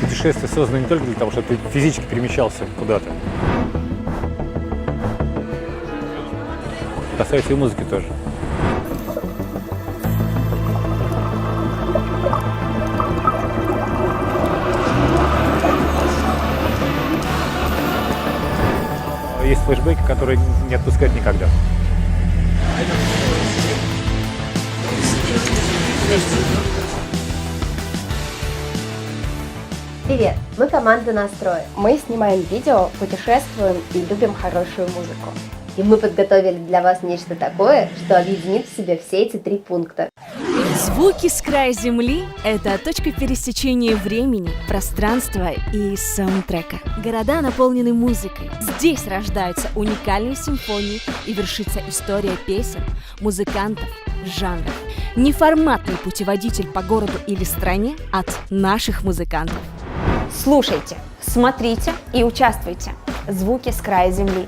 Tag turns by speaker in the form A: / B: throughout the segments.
A: Путешествие создано не только для того, чтобы ты физически перемещался куда-то. Касается и музыки тоже. Есть флешбеки, которые не отпускают никогда.
B: Привет, мы команда «Настрой».
C: Мы снимаем видео, путешествуем и любим хорошую музыку.
B: И мы подготовили для вас нечто такое, что объединит в себе все эти 3 пункта.
D: Звуки с края земли – это точка пересечения времени, пространства и саундтрека. Города наполнены музыкой. Здесь рождаются уникальные симфонии и вершится история песен, музыкантов, жанров. Неформатный путеводитель по городу или стране от наших музыкантов.
C: Слушайте, смотрите и участвуйте. Звуки с края земли.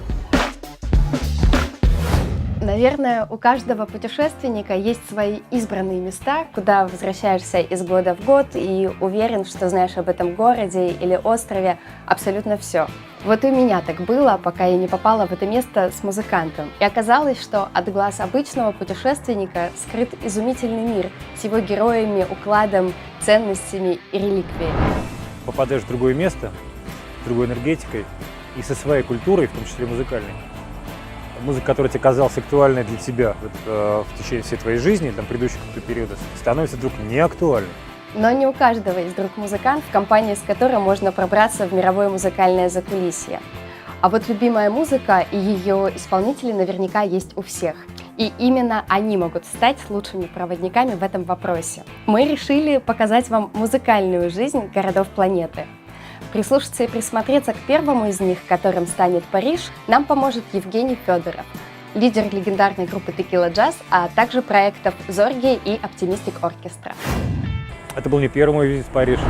C: Наверное, у каждого путешественника есть свои избранные места, куда возвращаешься из года в год и уверен, что знаешь об этом городе или острове абсолютно все. Вот и у меня так было, пока я не попала в это место с музыкантом. И оказалось, что от глаз обычного путешественника скрыт изумительный мир с его героями, укладом, ценностями и реликвиями.
A: Попадаешь в другое место, с другой энергетикой и со своей культурой, в том числе музыкальной. Музыка, которая тебе казалась актуальной для тебя в течение всей твоей жизни, там, предыдущих периодов, становится вдруг не актуальной.
C: Но не у каждого есть друг-музыкант, в компании с которым можно пробраться в мировое музыкальное закулисье. А вот любимая музыка и ее исполнители наверняка есть у всех. И именно они могут стать лучшими проводниками в этом вопросе. Мы решили показать вам музыкальную жизнь городов планеты. Прислушаться и присмотреться к первому из них, которым станет Париж, нам поможет Евгений Федоров, лидер легендарной группы Tequila Jazz, а также проектов Зорги и Optimistic Orchestra.
A: Это был не первый мой визит в Париж.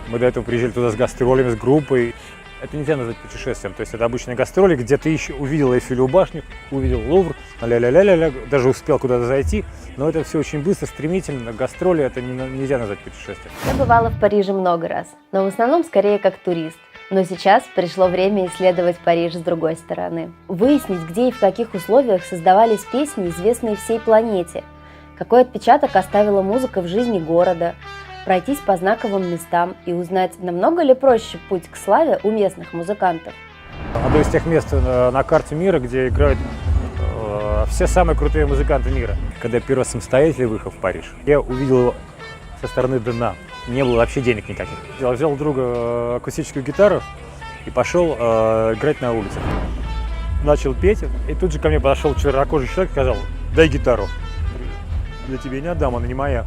A: Мы до этого приезжали туда с гастролями, с группой. Это нельзя назвать путешествием. То есть это обычные гастроли, где ты еще увидел Эйфелеву башню, увидел Лувр, ля-ля-ля-ля-ля, даже успел куда-то зайти. Но это все очень быстро, стремительно. Гастроли это нельзя назвать путешествием.
B: Я бывала в Париже много раз, но в основном скорее как турист. Но сейчас пришло время исследовать Париж с другой стороны. Выяснить, где и в каких условиях создавались песни, известные всей планете. Какой отпечаток оставила музыка в жизни города. Пройтись по знаковым местам и узнать, намного ли проще путь к славе у местных музыкантов.
A: Одно из тех мест на карте мира, где играют все самые крутые музыканты мира. Когда я первый раз самостоятельно выехал в Париж, я увидел его со стороны дна. Не было вообще денег никаких. Я взял у друга акустическую гитару и пошел играть на улице. Начал петь, и тут же ко мне подошел чернокожий человек и сказал: «Дай гитару». «Я тебе не отдам, она не моя».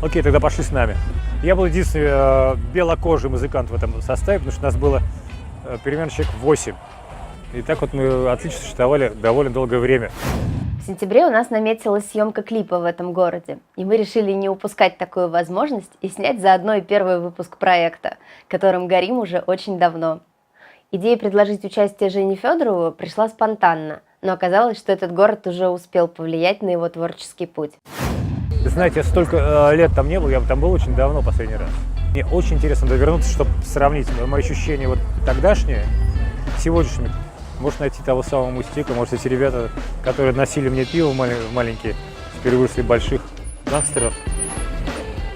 A: Окей, тогда пошли с нами. Я был единственный белокожий музыкант в этом составе, потому что нас было примерно человек 8. И так вот мы отлично существовали довольно долгое время.
B: В сентябре у нас наметилась съемка клипа в этом городе, и мы решили не упускать такую возможность и снять заодно и первый выпуск проекта, которым горим уже очень давно. Идея предложить участие Жене Федорову пришла спонтанно, но оказалось, что этот город уже успел повлиять на его творческий путь.
A: Знаете, я столько лет там не был, я там был очень давно последний раз. Мне очень интересно вернуться, чтобы сравнить мои ощущения вот тогдашние с сегодняшними. Может найти того самого Мустика, может эти ребята, которые носили мне пиво маленькие, теперь выросли больших гангстеров.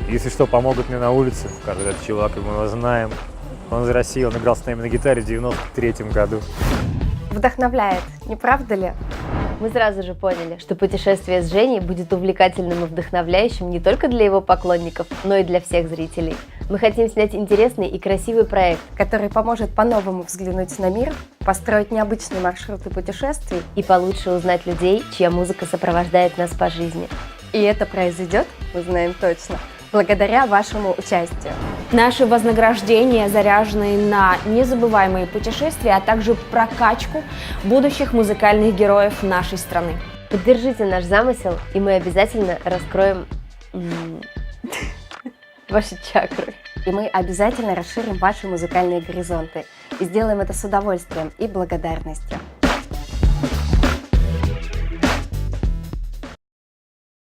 A: Если что, помогут мне на улице, скажут: этот чувак, мы его знаем. Он из России, он играл с нами на гитаре в 93-м году.
C: Вдохновляет, не правда ли?
B: Мы сразу же поняли, что путешествие с Женей будет увлекательным и вдохновляющим не только для его поклонников, но и для всех зрителей. Мы хотим снять интересный и красивый проект,
C: который поможет по-новому взглянуть на мир, построить необычные маршруты путешествий
B: и получше узнать людей, чья музыка сопровождает нас по жизни.
C: И это произойдет, мы знаем точно, благодаря вашему участию.
D: Наши вознаграждения заряжены на незабываемые путешествия, а также прокачку будущих музыкальных героев нашей страны.
B: Поддержите наш замысел, и мы обязательно раскроем ваши чакры.
C: И мы обязательно расширим ваши музыкальные горизонты. И сделаем это с удовольствием и благодарностью.